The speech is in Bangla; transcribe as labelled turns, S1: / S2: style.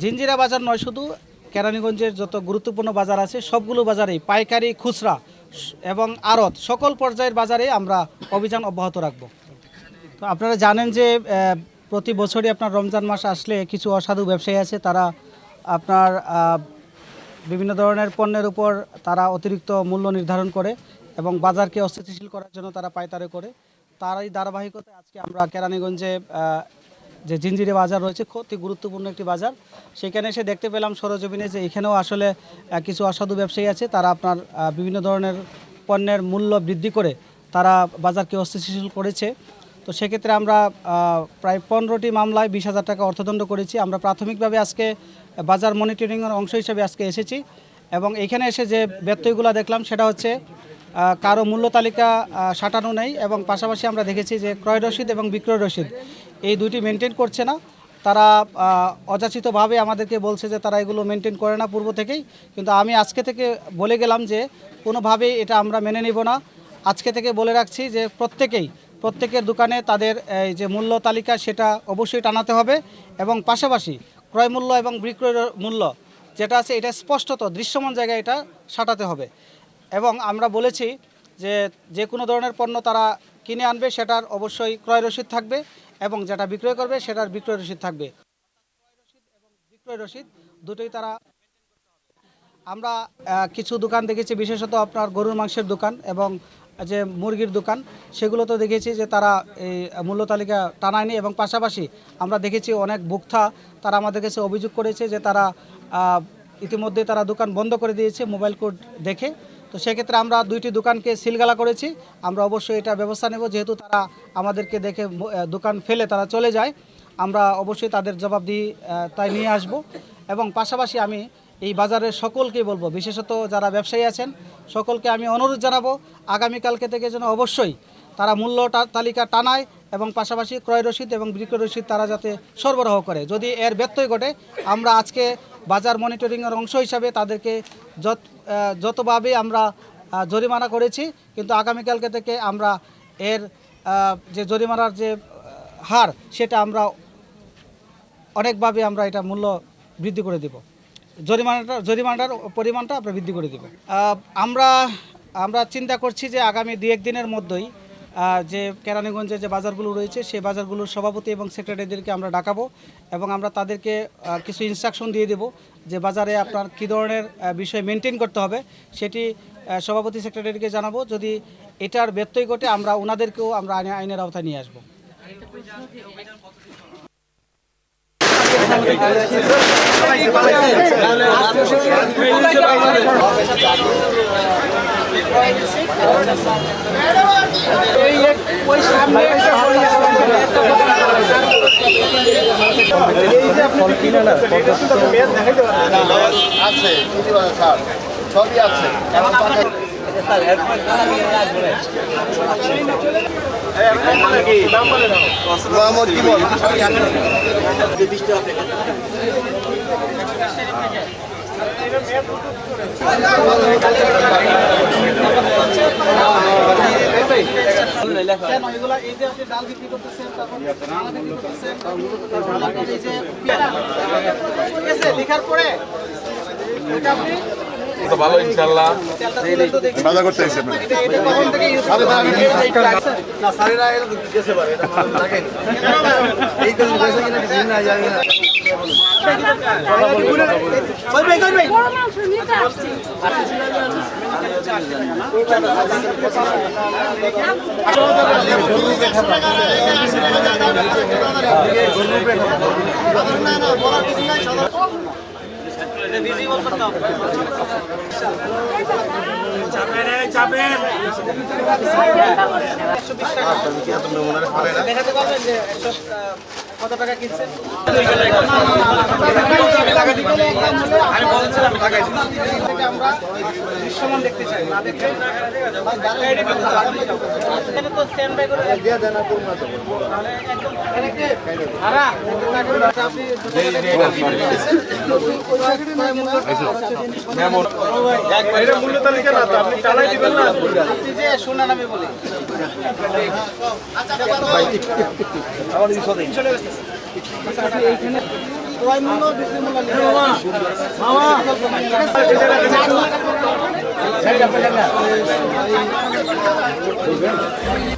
S1: জিঞ্জিরা বাজার নয়, শুধু কেরানীগঞ্জের যত গুরুত্বপূর্ণ বাজার আছে সবগুলো বাজারেই পাইকারি, খুচরা এবং আড়ত সকল পর্যায়ের বাজারে আমরা অভিযান অব্যাহত রাখব। তো আপনারা জানেন যে প্রতি বছরই আপনার রমজান মাস আসলে কিছু অসাধু ব্যবসায়ী আছে, তারা আপনার বিভিন্ন ধরনের পণ্যের উপর তারা অতিরিক্ত মূল্য নির্ধারণ করে এবং বাজারকে অস্থিতিশীল করার জন্য তারা পায়তারে করে। তারই ধারাবাহিকতায় আজকে আমরা কেরানীগঞ্জে যে জিঞ্জিরা বাজার রয়েছে, অতি গুরুত্বপূর্ণ একটি বাজার, সেখানে এসে দেখতে পেলাম সরজমিনে যে এখানেও আসলে কিছু অসাধু ব্যবসায়ী আছে, তারা আপনার বিভিন্ন ধরনের পণ্যের মূল্য বৃদ্ধি করে তারা বাজারকে অস্থিতিশীল করেছে। তো সেক্ষেত্রে আমরা প্রায় 15টি মামলায় 20,000 টাকা অর্থদণ্ড করেছি। আমরা প্রাথমিকভাবে আজকে বাজার মনিটরিংয়ের অংশ হিসেবে আজকে এসেছি এবং এখানে এসে যে ব্যত্যয়গুলো দেখলাম সেটা হচ্ছে কারো মূল্য তালিকা সাঁটানো নেই এবং পাশাপাশি আমরা দেখেছি যে ক্রয় রসিদ এবং বিক্রয় রসিদ এই দুইটি মেনটেন করছে না। তারা অযাচিতভাবে আমাদেরকে বলছে যে তারা এগুলো মেনটেন করে না পূর্ব থেকেই, কিন্তু আমি আজকে থেকে বলে গেলাম যে কোনোভাবেই এটা আমরা মেনে নিব না। আজকে থেকে বলে রাখছি যে প্রত্যেকের দোকানে তাদের এই যে মূল্য তালিকা সেটা অবশ্যই টানাতে হবে এবং পাশাপাশি ক্রয় মূল্য এবং বিক্রয় মূল্য যেটা আছে এটা স্পষ্টত দৃশ্যমান জায়গায় এটা সাঁটাতে হবে। এবং আমরা বলেছি যে যে কোনো ধরনের পণ্য তারা কিনে আনবে সেটার অবশ্যই ক্রয় রসিদ থাকবে এবং যেটা বিক্রয় করবে সেটার বিক্রয় রসিদ থাকবে। ক্রয় রসিদ এবং বিক্রয় রসিদ দুটোই তারা। আমরা কিছু দোকান দেখেছি, বিশেষত আপনার গরুর মাংসের দোকান এবং যে মুরগির দোকান, সেগুলো তো দেখেছি যে তারা এই মূল্য তালিকা টানায়নি এবং পাশাপাশি আমরা দেখেছি অনেক ভোক্তা তারা আমাদের কাছে অভিযোগ করেছে যে তারা ইতিমধ্যে তারা দোকান বন্ধ করে দিয়েছে মোবাইল কোড দেখে। তো সেক্ষেত্রে আমরা 2টি দোকানকে সিলগালা করেছি। আমরা অবশ্যই এটা ব্যবস্থা নেব, যেহেতু তারা আমাদেরকে দেখে দোকান ফেলে তারা চলে যায়, আমরা অবশ্যই তাদের জবাবদিহি তাই নিয়ে আসব। এবং পাশাপাশি আমি এই বাজারের সকলকেই বলবো, বিশেষত যারা ব্যবসায়ী আছেন সকলকে আমি অনুরোধ জানাবো আগামীকালকে থেকে যেন অবশ্যই তারা মূল্য তালিকা টানায় এবং পাশাপাশি ক্রয় রসিদ এবং বিক্রয় রসিদ তারা যাতে সরবরাহ করে। যদি এর ব্যত্যয় ঘটে আমরা আজকে বাজার মনিটরিংয়ের অংশ হিসাবে তাদেরকে যতভাবে আমরা জরিমানা করেছি, কিন্তু আগামীকালকে থেকে আমরা এর যে জরিমানার যে হার সেটা আমরা অনেকভাবে আমরা এটা মূল্য বৃদ্ধি করে দেব, জরিমানাটার পরিমাণটা আমরা বৃদ্ধি করে দেব। আমরা চিন্তা করছি যে আগামী 2-1 দিনের মধ্যেই যে কেরানীগঞ্জের যে বাজারগুলো রয়েছে সেই বাজারগুলোর সভাপতি এবং সেক্রেটারিদেরকে আমরা ডাকাবো এবং আমরা তাদেরকে কিছু ইনস্ট্রাকশন দিয়ে দেব যে বাজারে আপনার কী ধরনের বিষয় মেনটেন করতে হবে সেটি সভাপতি সেক্রেটারিকে জানাবো। যদি এটার ব্যত্যয় ঘটে আমরা ওনাদেরকেও আমরা আইনের আওতায় নিয়ে আসবো।
S2: ছবি আছে
S1: লেখার পরে
S3: ভালো ইনশাআল্লাহ
S2: সাদা করতে এসে
S1: কত টাকা কিনছেন? আমরা দৃশ্যমান দেখতে চাই, না দেখে তো স্ট্যান্ড বাই করে
S3: মূল্য তালিকা না তো আপনি চালাই দিবেন না,
S1: আপনি যে শুনেন আমি বলি এইখানে ক্রয় মূল্য বিক্রি মূল্য লিখে